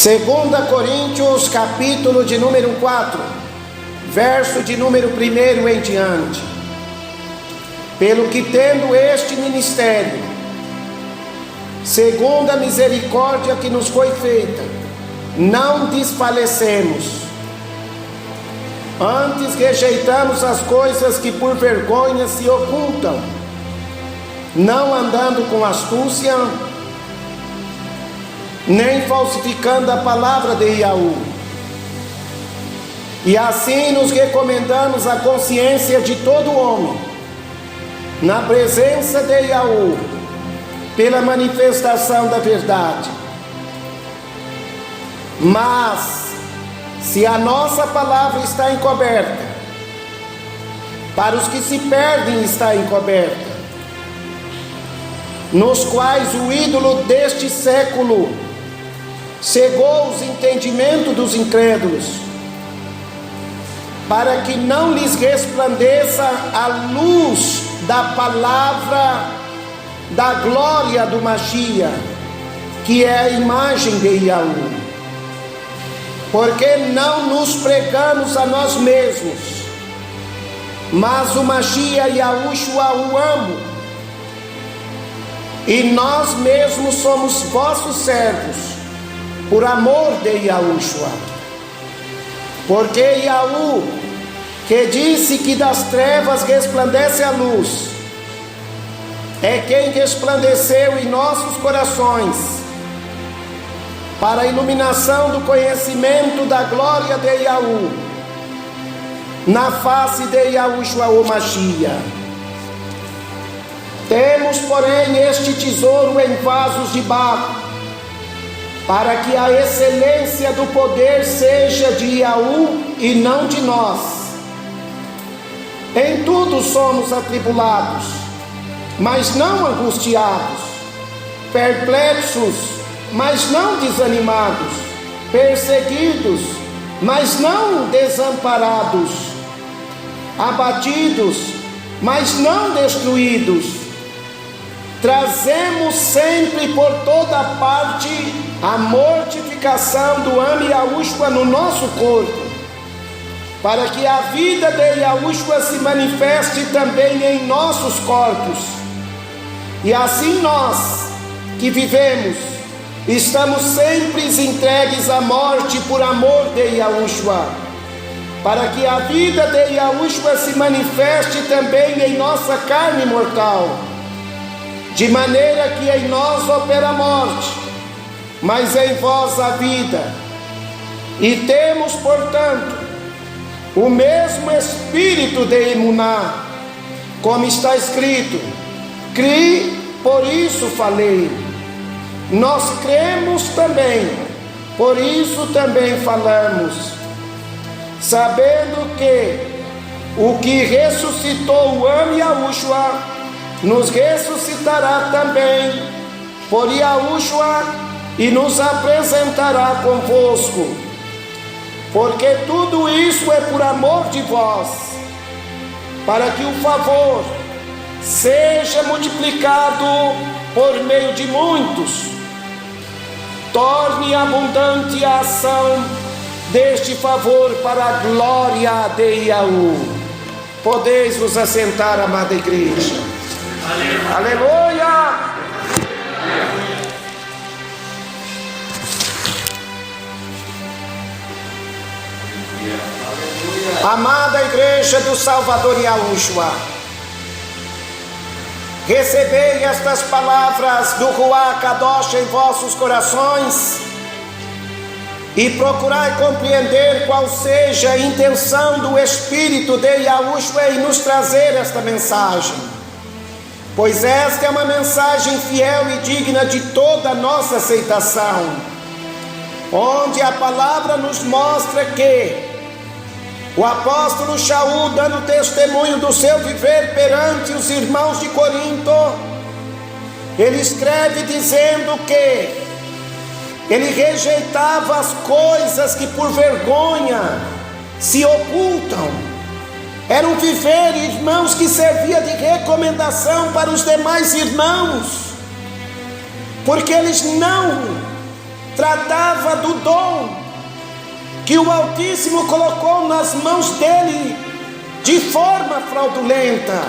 2 Coríntios, capítulo de número 4, verso de número 1 em diante. Pelo que tendo este ministério, segundo a misericórdia que nos foi feita, não desfalecemos. Antes rejeitamos as coisas que por vergonha se ocultam, não andando com astúcia, nem falsificando a palavra de Iaú. E assim nos recomendamos a consciência de todo homem, na presença de Iaú, pela manifestação da verdade. Mas, se a nossa palavra está encoberta, para os que se perdem está encoberta, nos quais o ídolo deste século cegou os entendimentos dos incrédulos, para que não lhes resplandeça a luz da palavra da glória do Machia, que é a imagem de Iaú. Porque não nos pregamos a nós mesmos, mas o Machia e Yahushua o amo, e nós mesmos somos vossos servos, por amor de Yahushua. Porque Iaú, que disse que das trevas resplandece a luz, é quem resplandeceu em nossos corações, para a iluminação do conhecimento da glória de Iaú, na face de Yahushua o Machia. Temos, porém, este tesouro em vasos de barro, para que a excelência do poder seja de Iaú e não de nós. Em tudo somos atribulados, mas não angustiados, perplexos, mas não desanimados, perseguidos, mas não desamparados, abatidos, mas não destruídos. Trazemos sempre por toda parte a mortificação do Ame Yahushua no nosso corpo, para que a vida de Yahushua se manifeste também em nossos corpos. E assim nós, que vivemos, estamos sempre entregues à morte por amor de Yahushua, para que a vida de Yahushua se manifeste também em nossa carne mortal, de maneira que em nós opera a morte, mas em vós a vida. E temos, portanto, o mesmo espírito de Emuná, como está escrito: criei, por isso falei. Nós cremos também, por isso também falamos, sabendo que o que ressuscitou o Ame Yahushua nos ressuscitará também por Yahushua e nos apresentará convosco, porque tudo isso é por amor de vós, para que o favor seja multiplicado por meio de muitos, torne abundante a ação deste favor para a glória de Iaú. Podeis vos assentar, amada igreja. Aleluia! Amada igreja do Salvador Yahushua, recebei estas palavras do Ruach Kadosh em vossos corações e procurai compreender qual seja a intenção do Espírito de Yahushua em nos trazer esta mensagem, pois esta é uma mensagem fiel e digna de toda a nossa aceitação, onde a palavra nos mostra que o apóstolo Shaul, dando testemunho do seu viver perante os irmãos de Corinto, ele escreve dizendo que ele rejeitava as coisas que por vergonha se ocultam. Era um viver, irmãos, que servia de recomendação para os demais irmãos, porque eles não tratava do dom que o Altíssimo colocou nas mãos dele de forma fraudulenta,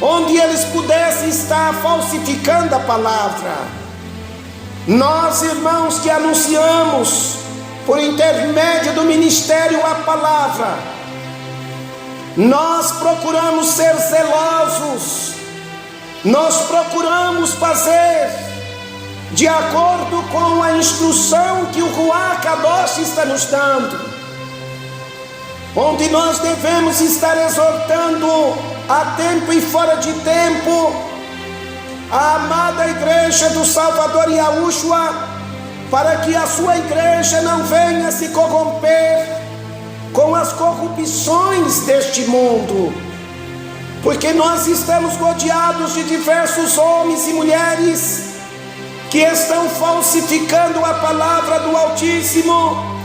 onde eles pudessem estar falsificando a palavra. Nós, irmãos, que anunciamos por intermédio do ministério a palavra, nós procuramos ser zelosos, nós procuramos fazer de acordo com a instrução que o Ruach Kadosh está nos dando, onde nós devemos estar exortando a tempo e fora de tempo a amada igreja do Salvador Yahushua, para que a sua igreja não venha se corromper com as corrupções deste mundo, porque nós estamos rodeados de diversos homens e mulheres que estão falsificando a palavra do Altíssimo,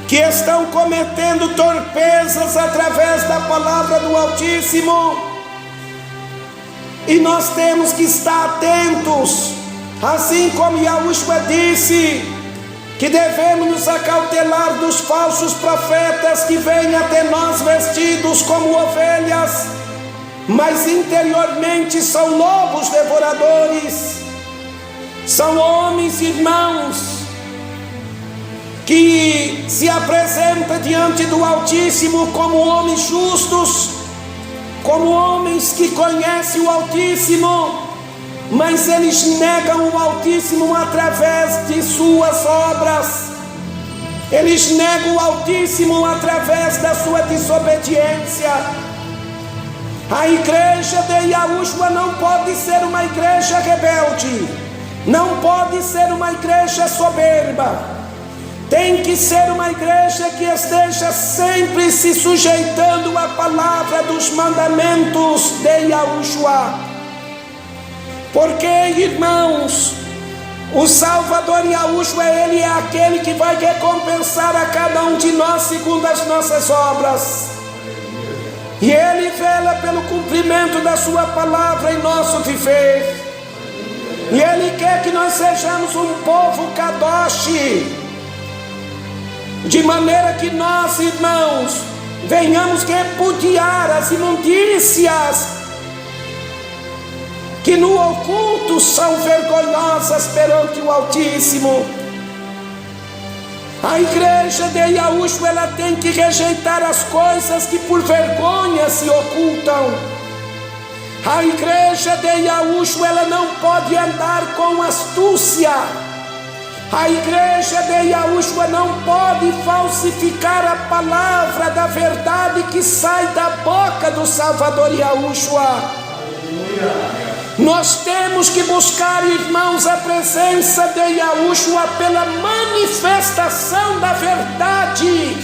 que estão cometendo torpezas através da palavra do Altíssimo, e nós temos que estar atentos, assim como Yahushua disse, que devemos nos acautelar dos falsos profetas que vêm até nós vestidos como ovelhas, mas interiormente são lobos devoradores. São homens, irmãos, que se apresentam diante do Altíssimo como homens justos, como homens que conhecem o Altíssimo, mas eles negam o Altíssimo através de suas obras, eles negam o Altíssimo através da sua desobediência. A igreja de Yahushua não pode ser uma igreja rebelde, não pode ser uma igreja soberba, tem que ser uma igreja que esteja sempre se sujeitando à palavra dos mandamentos de Yahushua. Porque, irmãos, o Salvador Yahushua, ele é aquele que vai recompensar a cada um de nós segundo as nossas obras, e ele vela pelo cumprimento da sua palavra em nosso viver, e ele quer que nós sejamos um povo Kadosh, de maneira que nós, irmãos, venhamos repudiar as imundícias que no oculto são vergonhosas perante o Altíssimo. A igreja de Yahushua, ela tem que rejeitar as coisas que por vergonha se ocultam. A igreja de Yahushua, ela não pode andar com astúcia. A igreja de Yahushua não pode falsificar a palavra da verdade que sai da boca do Salvador Yahushua. Nós temos que buscar, irmãos, a presença de Yahushua pela manifestação da verdade.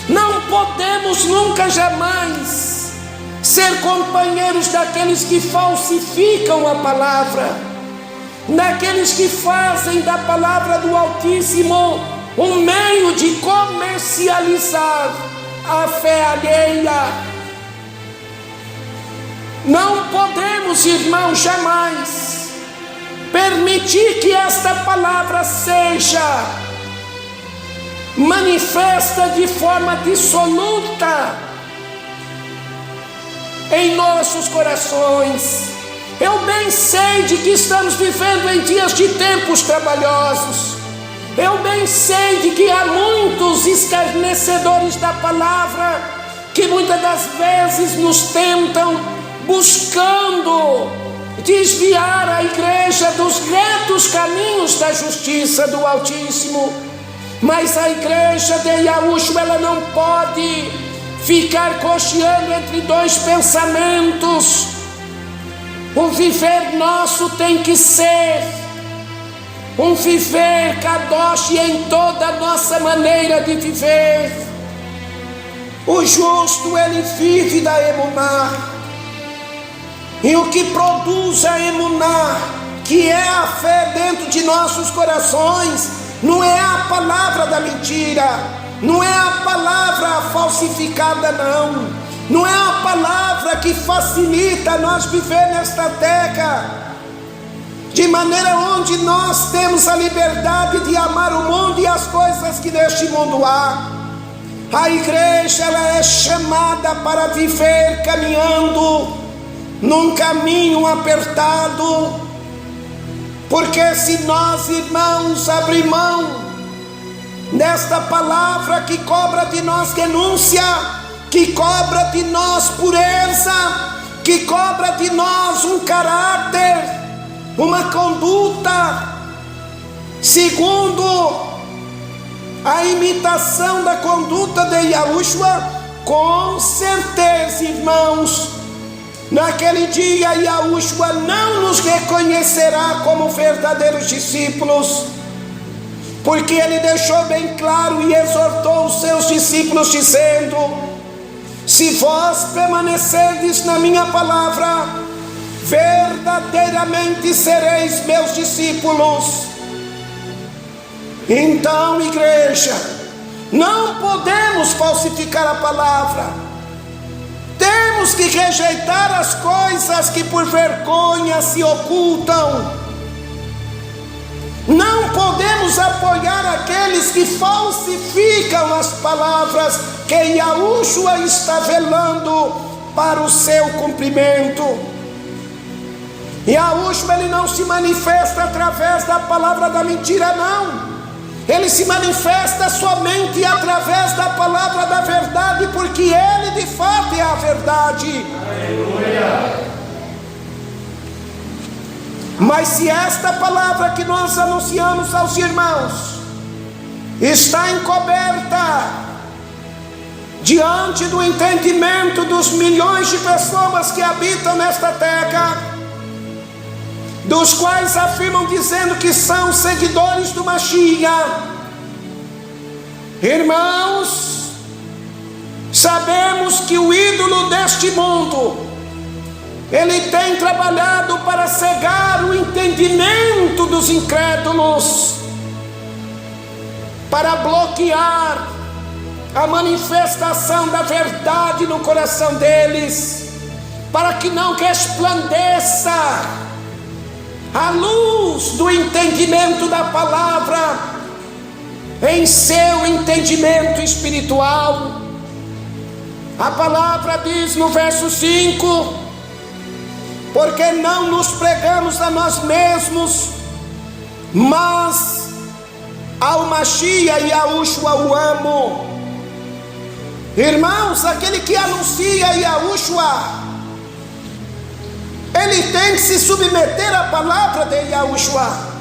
Não podemos nunca jamais ser companheiros daqueles que falsificam a palavra, daqueles que fazem da palavra do Altíssimo um meio de comercializar a fé alheia. Não podemos, irmãos, jamais permitir que esta palavra seja manifesta de forma dissoluta em nossos corações. Eu bem sei de que estamos vivendo em dias de tempos trabalhosos. Eu bem sei de que há muitos escarnecedores da palavra que muitas das vezes nos tentam, buscando desviar a igreja dos retos caminhos da justiça do Altíssimo. Mas a igreja de Yahushua, ela não pode ficar cocheando entre dois pensamentos. O viver nosso tem que ser um viver Kadosh em toda a nossa maneira de viver. O justo, ele vive da emuná. E o que produz a emuná, que é a fé dentro de nossos corações, não é a palavra da mentira, não é a palavra falsificada, não é a palavra que facilita nós viver nesta terra. de maneira onde nós temos a liberdade de amar o mundo e as coisas que neste mundo há. A igreja, ela é chamada para viver caminhando num caminho apertado, porque se nós, irmãos, abrir mão desta palavra que cobra de nós renúncia, que cobra de nós pureza, que cobra de nós um caráter, uma conduta segundo a imitação da conduta de Yahushua, com certeza, irmãos, naquele dia Yahushua não nos reconhecerá como verdadeiros discípulos, porque ele deixou bem claro e exortou os seus discípulos dizendo: se vós permanecerdes na minha palavra, verdadeiramente sereis meus discípulos. Então, igreja, não podemos falsificar a palavra. Temos que rejeitar as coisas que por vergonha se ocultam. Não podemos apoiar aqueles que falsificam as palavras que Yahushua está velando para o seu cumprimento. Yahushua, ele não se manifesta através da palavra da mentira, não. Ele se manifesta somente através da palavra da verdade, porque ele de fato é a verdade. Aleluia. Mas se esta palavra que nós anunciamos aos irmãos está encoberta diante do entendimento dos milhões de pessoas que habitam nesta terra, dos quais afirmam dizendo que são seguidores do Mashiach, irmãos, sabemos que o ídolo deste mundo, ele tem trabalhado para cegar o entendimento dos incrédulos, para bloquear a manifestação da verdade no coração deles, para que não resplandeça a luz do entendimento da palavra em seu entendimento espiritual. A palavra diz no verso 5: porque não nos pregamos a nós mesmos, mas ao Mashiach e Yahushua o amo. Irmãos, aquele que anuncia Yahushua, ele tem que se submeter à palavra de Yahushua.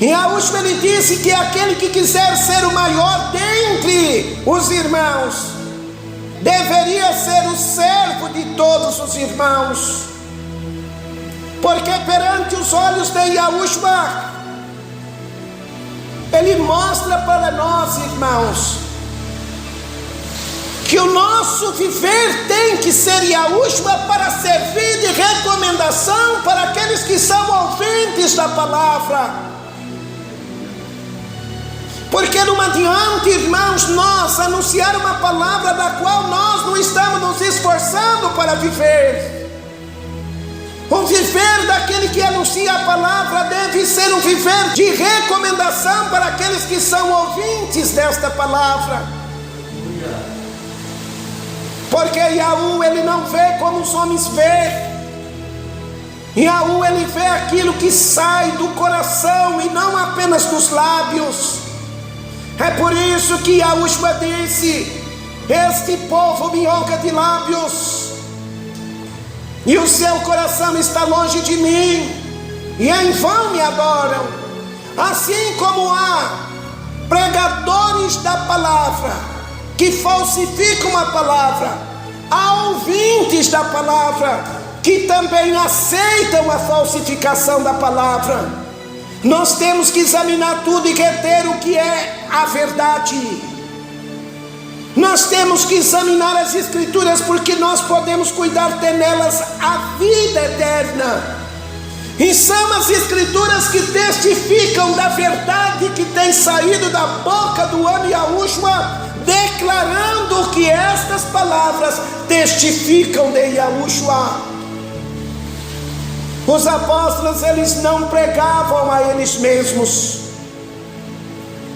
E Yahushua, ele disse que aquele que quiser ser o maior dentre os irmãos, deveria ser o servo de todos os irmãos. Porque perante os olhos de Yahushua, ele mostra para nós, irmãos, que o nosso viver tem que ser Yahushua para servir de recomendação para aqueles que são ouvintes da palavra. Porque não adianta, irmãos, nós anunciar uma palavra da qual nós não estamos nos esforçando para viver. O viver daquele que anuncia a palavra deve ser um viver de recomendação para aqueles que são ouvintes desta palavra. Porque Yahushua, ele não vê como os homens veem. Yahushua, ele vê aquilo que sai do coração e não apenas dos lábios. É por isso que Yahushua disse: este povo me honra de lábios, e o seu coração está longe de mim, e em vão me adoram. Assim como há pregadores da palavra que falsificam a palavra, há ouvintes da palavra que também aceitam a falsificação da palavra. Nós temos que examinar tudo e reter o que é a verdade. Nós temos que examinar as escrituras, porque nós podemos cuidar de nelas a vida eterna. E são as escrituras que testificam da verdade que tem saído da boca do homem Yahushua, declarando que estas palavras testificam de Yahushua. Os apóstolos, eles não pregavam a eles mesmos,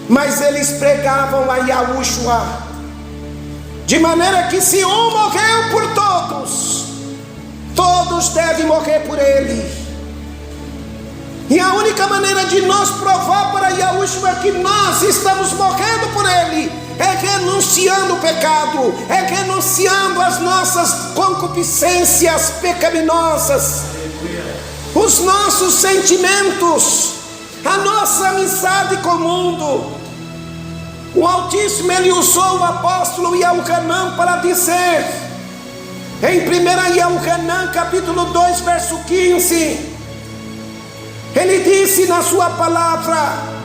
mas eles pregavam a Yahushua, de maneira que se um morreu por todos, todos devem morrer por ele. E a única maneira de nós provar para Yahushua que nós estamos morrendo por ele é renunciando o pecado, é renunciando as nossas concupiscências pecaminosas, os nossos sentimentos, a nossa amizade com o mundo. O Altíssimo, ele usou o apóstolo Yahuanã para dizer, em 1 Yahuanã capítulo 2, verso 15, ele disse na sua palavra: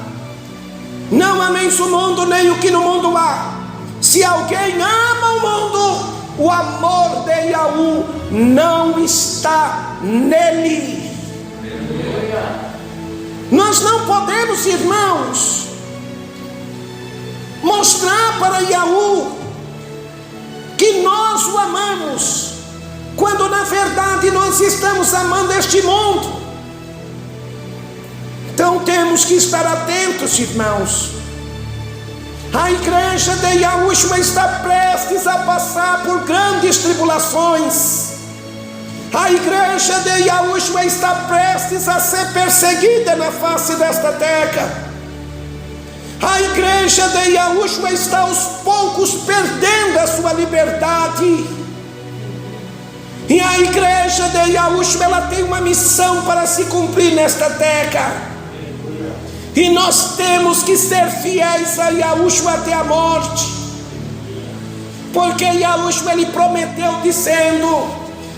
não ameis o mundo, nem o que no mundo há. Se alguém ama o mundo, o amor de Yahu não está nele. Nós não podemos, irmãos, mostrar para Yahu que nós o amamos, quando na verdade nós estamos amando este mundo. Então temos que estar atentos, irmãos. A igreja de Yahushua está prestes a passar por grandes tribulações. A igreja de Yahushua está prestes a ser perseguida na face desta terra. A igreja de Yahushua está aos poucos perdendo a sua liberdade. E a igreja de Yahushua, ela tem uma missão para se cumprir nesta terra. E nós temos que ser fiéis a Yahushua até a morte, porque Yahushua, ele prometeu dizendo: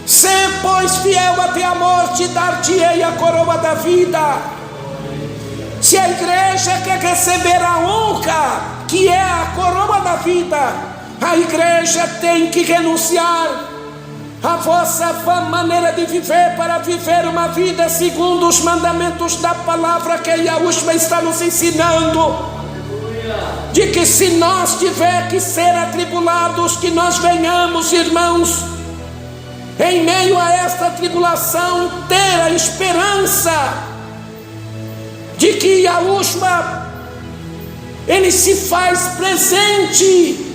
se pois fiel até a morte, dar-te-ei a coroa da vida. Se a igreja quer receber a honra, que é a coroa da vida, a igreja tem que renunciar a vossa vã maneira de viver para viver uma vida segundo os mandamentos da palavra que Yahushua está nos ensinando. De que se nós tiver que ser atribulados, que nós venhamos, irmãos, em meio a esta tribulação, ter a esperança de que Yahushua, ele se faz presente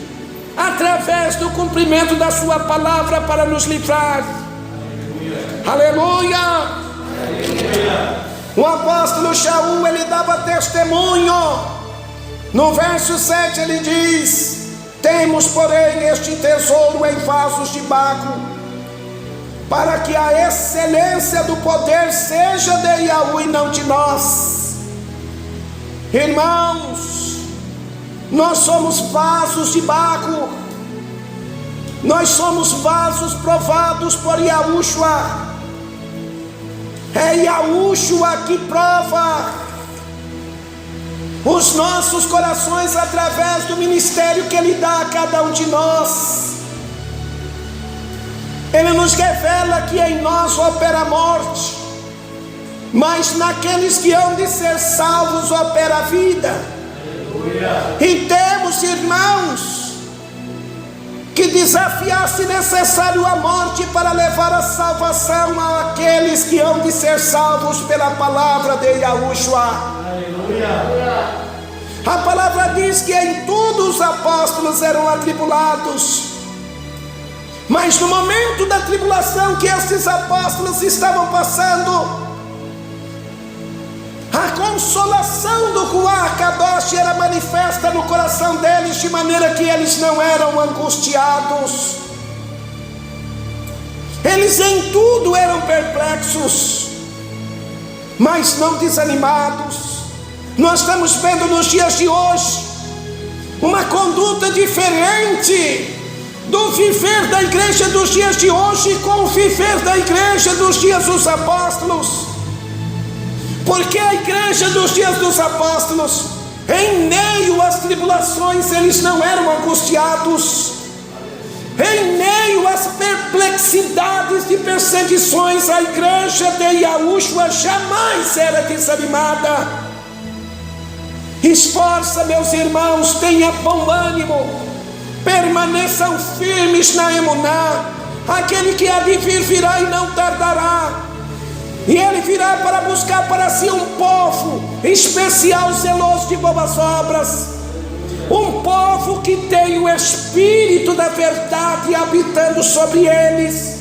através do cumprimento da sua palavra para nos livrar. Aleluia, aleluia. O apóstolo Shaul, ele dava testemunho. No verso 7 ele diz: temos porém este tesouro em vasos de barro, para que a excelência do poder seja de Yahu e não de nós. Irmãos, nós somos vasos de barro, nós somos vasos provados por Yahushua. É Yahushua que prova os nossos corações através do ministério que Ele dá a cada um de nós. Ele nos revela que em nós opera a morte, mas naqueles que hão de ser salvos opera a vida. E temos, irmãos, que desafiar, se necessário, a morte para levar a salvação àqueles que hão de ser salvos pela palavra de Yahushua. Aleluia. A palavra diz que em tudo os apóstolos eram atribulados, mas no momento da tribulação que esses apóstolos estavam passando, a consolação do Ruach Kadosh era manifesta no coração deles, de maneira que eles não eram angustiados. Eles em tudo eram perplexos, mas não desanimados. Nós estamos vendo nos dias de hoje uma conduta diferente do viver da igreja dos dias de hoje com o viver da igreja dos dias dos apóstolos. Porque a igreja dos dias dos apóstolos, em meio às tribulações, eles não eram angustiados. Em meio às perplexidades de perseguições, a igreja de Yahushua jamais era desanimada. Esforça, meus irmãos, tenha bom ânimo, permaneçam firmes na emuná. Aquele que há de vir virá e não tardará. E ele virá para buscar para si um povo especial, zeloso de boas obras. Um povo que tem o Espírito da verdade habitando sobre eles.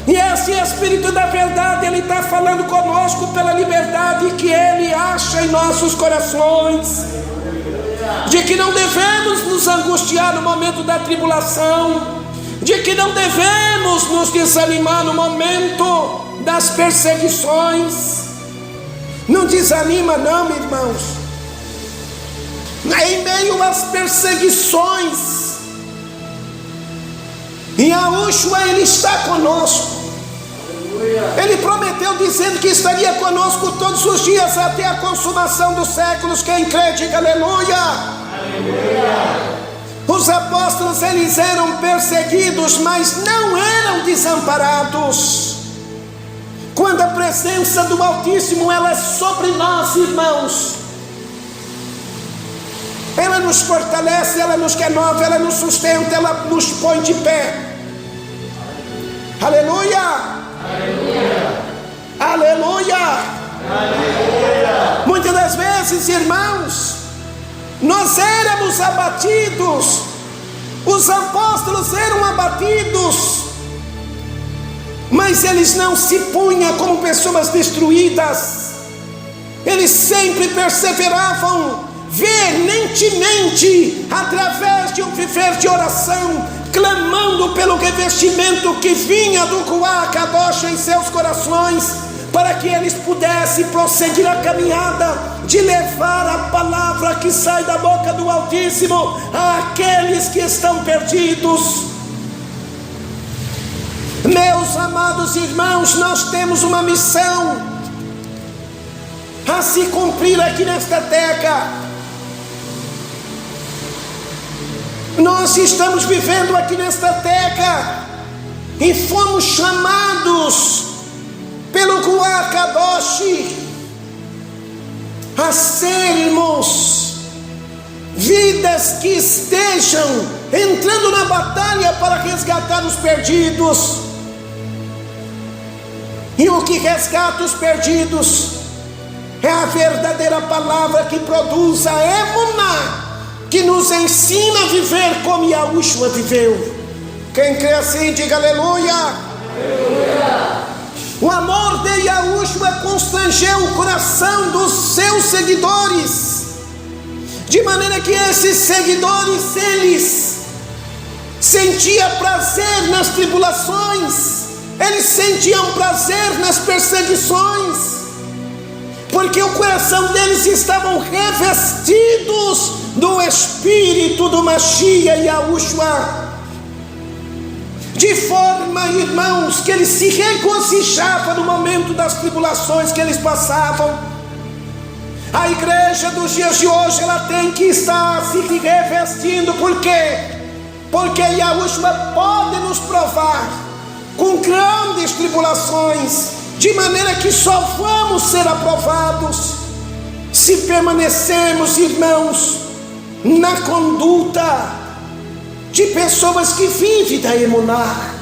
E esse Espírito da verdade, ele está falando conosco pela liberdade que ele acha em nossos corações. De que não devemos nos angustiar no momento da tribulação. De que não devemos nos desanimar no momento das perseguições. Não desanima não, irmãos. Em meio às perseguições, Yahushua, ele está conosco. Ele prometeu dizendo que estaria conosco todos os dias até a consumação dos séculos. Quem crê, diga aleluia. Aleluia. Os apóstolos, eles eram perseguidos, mas não eram desamparados. Quando a presença do Altíssimo, ela é sobre nós, irmãos, ela nos fortalece, ela nos renova, ela nos sustenta, ela nos põe de pé. Aleluia! Aleluia! Aleluia! Aleluia! Muitas das vezes, irmãos, nós éramos abatidos, os apóstolos eram abatidos, mas eles não se punham como pessoas destruídas. Eles sempre perseveravam veementemente, através de um viver de oração, clamando pelo revestimento que vinha do Ruach Kadosh em seus corações, para que eles pudessem prosseguir a caminhada de levar a palavra que sai da boca do Altíssimo àqueles que estão perdidos. Meus amados irmãos, nós temos uma missão a se cumprir aqui nesta terra. Nós estamos vivendo aqui nesta terra e fomos chamados pelo Ruach Kadosh a sermos vidas que estejam entrando na batalha para resgatar os perdidos. E o que resgata os perdidos é a verdadeira palavra que produz a emuná, que nos ensina a viver como Yahushua viveu. Quem crê assim, diga aleluia. Aleluia. O amor de Yahushua constrangeu o coração dos seus seguidores, de maneira que esses seguidores, eles sentiam prazer nas tribulações, eles sentiam prazer nas perseguições, porque o coração deles estavam revestidos do Espírito do Mashiach Yahushua, de forma, irmãos, que eles se regocijavam no momento das tribulações que eles passavam. A igreja dos dias de hoje, ela tem que estar se revestindo. Por quê? Porque Yahushua pode nos provar com grandes tribulações, de maneira que só vamos ser aprovados se permanecermos, irmãos, na conduta de pessoas que vivem da emuná.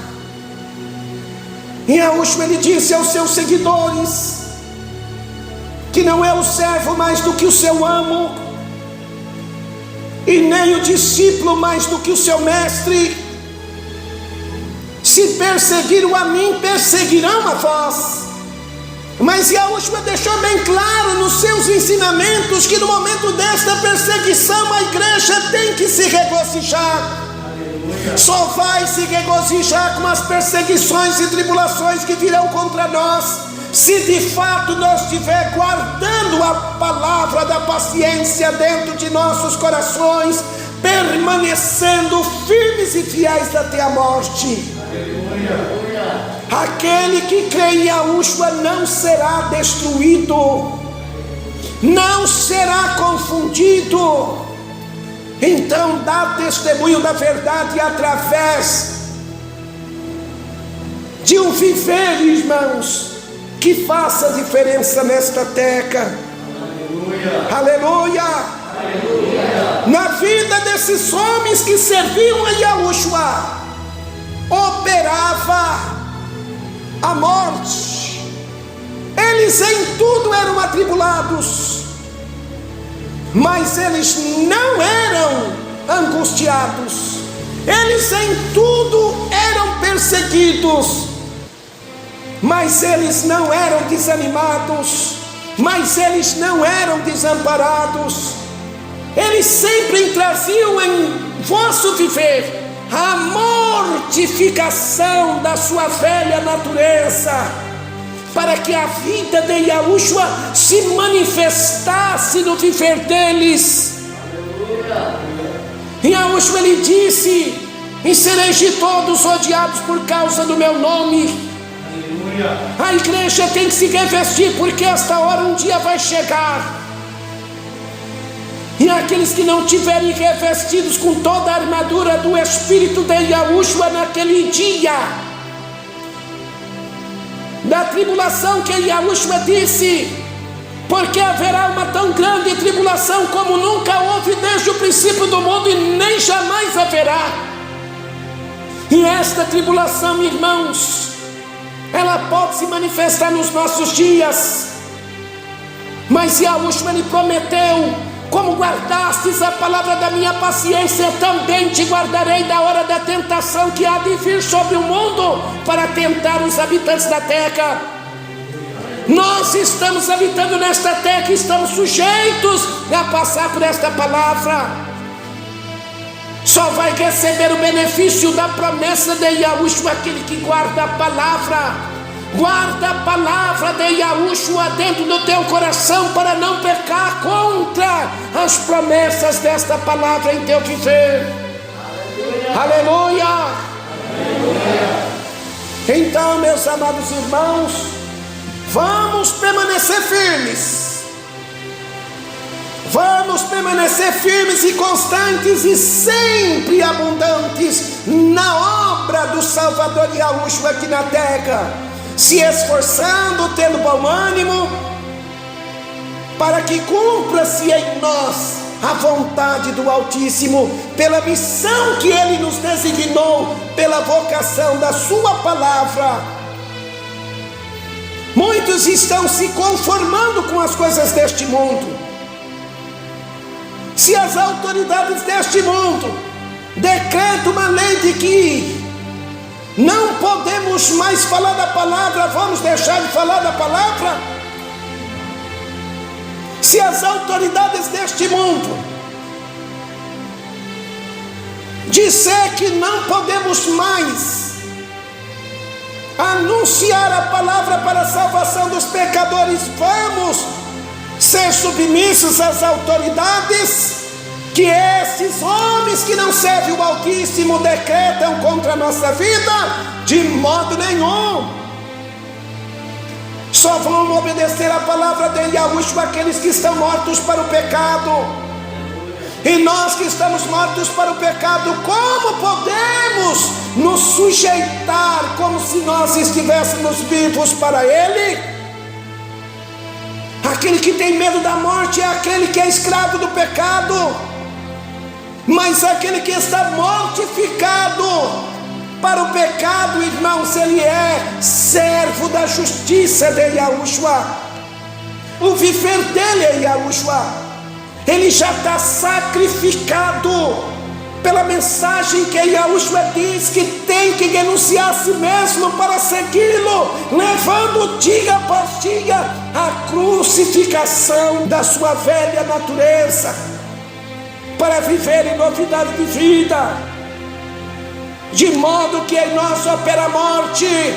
E Yahushua, ele disse aos seus seguidores que não é o servo mais do que o seu amo, e nem o discípulo mais do que o seu mestre. Se perseguiram a mim, perseguirão a vós. Mas Yahushua deixou bem claro nos seus ensinamentos que no momento desta perseguição a igreja tem que se regozijar. Aleluia. Só vai se regozijar com as perseguições e tribulações que virão contra nós, se de fato nós estiver guardando a palavra da paciência dentro de nossos corações, permanecendo firmes e fiéis até a morte. Aleluia. Aquele que crê em Yahushua não será destruído, não será confundido. Então dá testemunho da verdade através de um viver, irmãos, que faça diferença nesta terra. Aleluia. Aleluia. Aleluia. Na vida desses homens que serviam a Yahushua, operava a morte, Eles em tudo eram atribulados, mas eles não eram angustiados. Eles em tudo eram perseguidos, mas eles não eram desanimados, mas eles não eram desamparados. Eles sempre traziam em vosso viver a mortificação da sua velha natureza, para que a vida de Yahushua se manifestasse no viver deles. E Yahushua ele disse: e sereis de todos odiados por causa do meu nome. A igreja tem que se revestir, porque esta hora um dia vai chegar, e aqueles que não tiverem revestidos com toda a armadura do Espírito de Yahushua naquele dia da tribulação, que Yahushua disse: porque haverá uma tão grande tribulação como nunca houve desde o princípio do mundo, e nem jamais haverá. E esta tribulação, irmãos, ela pode se manifestar nos nossos dias, mas Yahushua lhe prometeu: como guardastes a palavra da minha paciência, também te guardarei da hora da tentação que há de vir sobre o mundo para tentar os habitantes da terra. Nós estamos habitando nesta terra e estamos sujeitos a passar por esta palavra. Só vai receber o benefício da promessa de Yahushua aquele que guarda a palavra. Guarda a palavra de Yahushua dentro do teu coração, para não pecar contra as promessas desta palavra em teu viver. Aleluia! Aleluia! Então, meus amados irmãos, vamos permanecer firmes. Vamos permanecer firmes e constantes e sempre abundantes na obra do Salvador Yahushua aqui na terra, se esforçando, tendo bom ânimo, para que cumpra-se em nós a vontade do Altíssimo, pela missão que Ele nos designou, pela vocação da Sua palavra. Muitos estão se conformando com as coisas deste mundo. Se as autoridades deste mundo decretam uma lei de que não podemos mais falar da palavra, vamos deixar de falar da palavra? Se as autoridades deste mundo disser que não podemos mais anunciar a palavra para a salvação dos pecadores, vamos ser submissos às autoridades que esses homens que não servem o Altíssimo decretam contra a nossa vida? De modo nenhum. Só vão obedecer a palavra de Yahushua aqueles que estão mortos para o pecado. E nós que estamos mortos para o pecado, como podemos nos sujeitar como se nós estivéssemos vivos para Ele? Aquele que tem medo da morte é aquele que é escravo do pecado, mas aquele que está mortificado para o pecado, irmãos, ele é servo da justiça de Yahushua. O viver dele é Yahushua. Ele já está sacrificado pela mensagem que Yahushua diz que tem que renunciar a si mesmo para segui-lo, levando dia após dia a crucificação da sua velha natureza, para viver em novidade de vida, de modo que em nós opera a morte,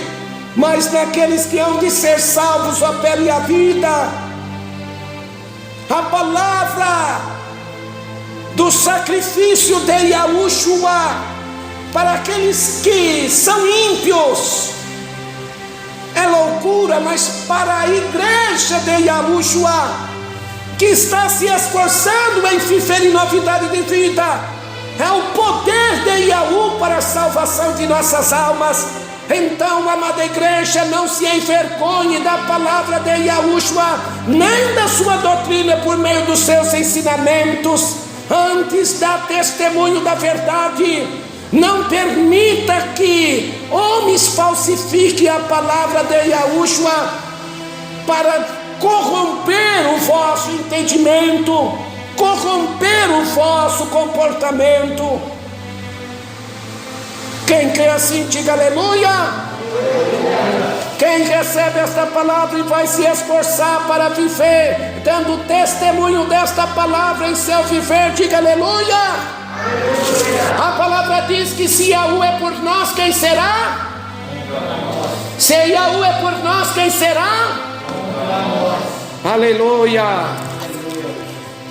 mas naqueles que hão de ser salvos opera a vida. A palavra do sacrifício de Yahushua para aqueles que são ímpios é loucura, mas para a igreja de Yahushua, que está se esforçando em viver em novidade de vida, é o poder de Yahu para a salvação de nossas almas. Então, amada igreja, não se envergonhe da palavra de Yahushua, nem da sua doutrina por meio dos seus ensinamentos. Antes dá testemunho da verdade. Não permita que homens falsifiquem a palavra de Yahushua para corromper o vosso entendimento, corromper o vosso comportamento. Quem crê assim, diga aleluia. Quem recebe esta palavra e vai se esforçar para viver, dando testemunho desta palavra em seu viver, diga aleluia. A palavra diz que se Yahu é por nós, quem será? Se Yahu é por nós, quem será? Aleluia.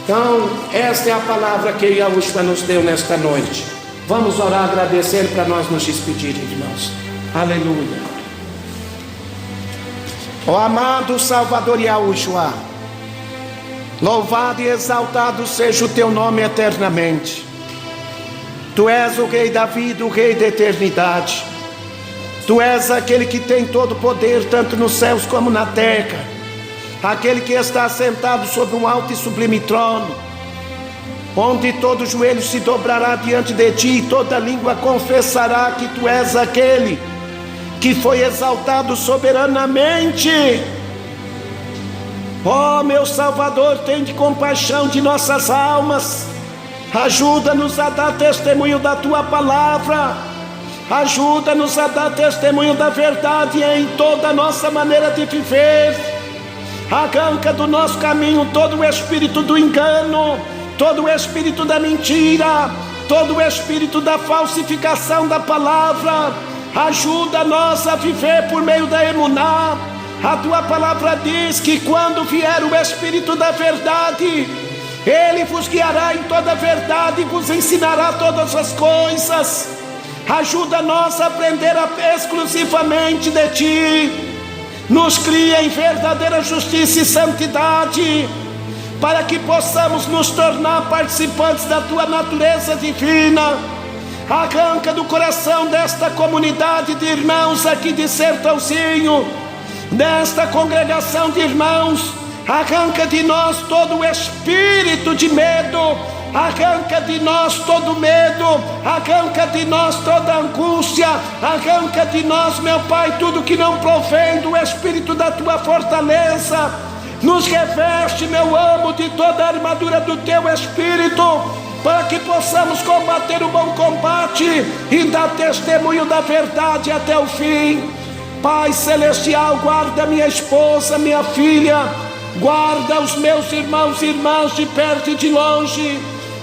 Então, esta é a palavra que Yahushua nos deu nesta noite. Vamos orar, agradecer para nós nos despedir, irmãos. Aleluia. Ó amado Salvador Yahushua, louvado e exaltado seja o teu nome eternamente. Tu és o Rei da vida, o Rei da eternidade. Tu és aquele que tem todo o poder, tanto nos céus como na terra. Aquele que está sentado sobre um alto e sublime trono, onde todo joelho se dobrará diante de ti, e toda língua confessará que tu és aquele que foi exaltado soberanamente. Ó meu Salvador, tende compaixão de nossas almas. Ajuda-nos a dar testemunho da tua palavra. Ajuda-nos a dar testemunho da verdade em toda a nossa maneira de viver. Arranca do nosso caminho todo o espírito do engano, todo o espírito da mentira, todo o espírito da falsificação da palavra. Ajuda-nos a viver por meio da emuná. A tua palavra diz que quando vier o Espírito da verdade, Ele vos guiará em toda a verdade e vos ensinará todas as coisas. Ajuda-nos a aprender exclusivamente de Ti. Nos cria em verdadeira justiça e santidade, para que possamos nos tornar participantes da Tua natureza divina. Arranca do coração desta comunidade de irmãos aqui de Sertãozinho, desta congregação de irmãos, arranca de nós todo o espírito de medo, arranca de nós todo medo, arranca de nós toda angústia, arranca de nós, meu Pai, tudo que não provém do espírito da Tua fortaleza. Nos reveste, meu amo, de toda a armadura do Teu espírito, para que possamos combater o bom combate e dar testemunho da verdade até o fim. Pai celestial, guarda minha esposa, minha filha, guarda os meus irmãos e irmãs de perto e de longe,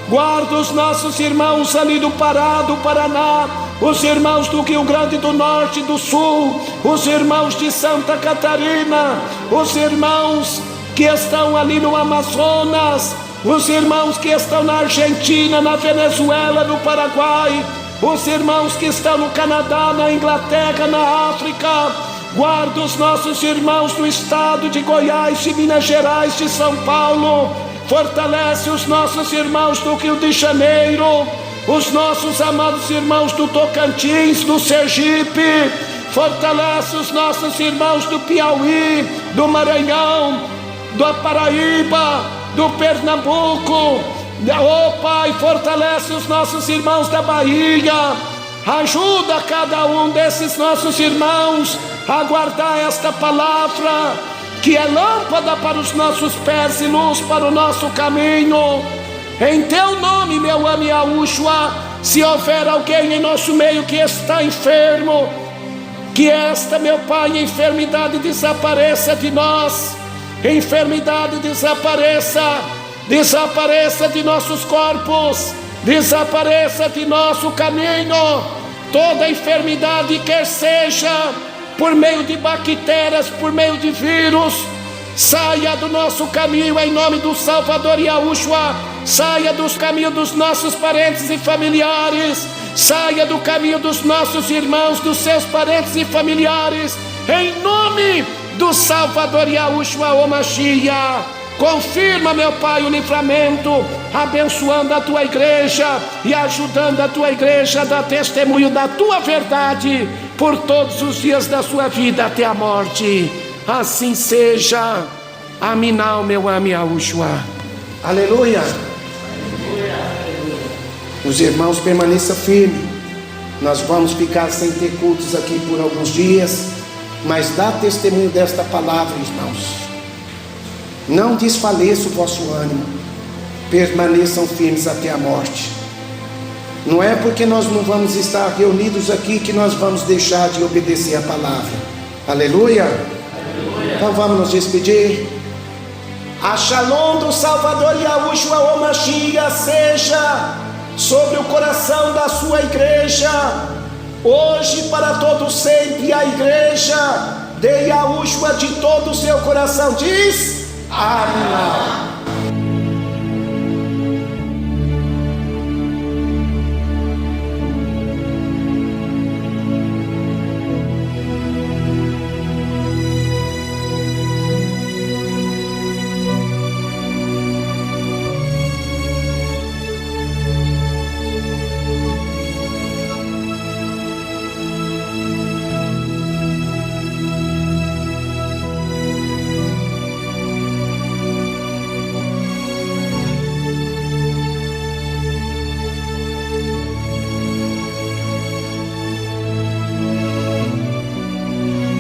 guarda os nossos irmãos ali do Pará, do Paraná, os irmãos do Rio Grande do Norte e do Sul, os irmãos de Santa Catarina, os irmãos que estão ali no Amazonas, os irmãos que estão na Argentina, na Venezuela, no Paraguai, os irmãos que estão no Canadá, na Inglaterra, na África. Guarda os nossos irmãos do estado de Goiás, de Minas Gerais, de São Paulo. Fortalece os nossos irmãos do Rio de Janeiro, os nossos amados irmãos do Tocantins, do Sergipe. Fortalece os nossos irmãos do Piauí, do Maranhão, da Paraíba, do Pernambuco. Oh Pai, fortalece os nossos irmãos da Bahia. Ajuda cada um desses nossos irmãos a guardar esta palavra, que é lâmpada para os nossos pés e luz para o nosso caminho. Em Teu nome, meu amo Yahushua, se houver alguém em nosso meio que está enfermo, que esta, meu Pai, enfermidade desapareça de nós. Enfermidade desapareça, desapareça de nossos corpos, desapareça de nosso caminho. Toda enfermidade, quer seja por meio de bactérias, por meio de vírus, saia do nosso caminho em nome do Salvador Yahushua. Saia dos caminhos dos nossos parentes e familiares, saia do caminho dos nossos irmãos, dos seus parentes e familiares, em nome do Salvador Yahushua, o Mashiach. Confirma, meu Pai, o livramento, abençoando a Tua igreja e ajudando a Tua igreja a dar testemunho da Tua verdade por todos os dias da sua vida até a morte. Assim seja. Aminal, meu amo Yahushua. Aleluia. Os irmãos permaneçam firmes. Nós vamos ficar sem ter cultos aqui por alguns dias, mas dá testemunho desta palavra, irmãos. Não desfaleça o vosso ânimo, permaneçam firmes até a morte. Não é porque nós não vamos estar reunidos aqui que nós vamos deixar de obedecer a palavra. Aleluia. Aleluia. Então vamos nos despedir. A Shalom do Salvador Yahushua o Mashiach seja sobre o coração da sua igreja, hoje para todo sempre. A igreja de Yahushua de todo o seu coração diz: Amém.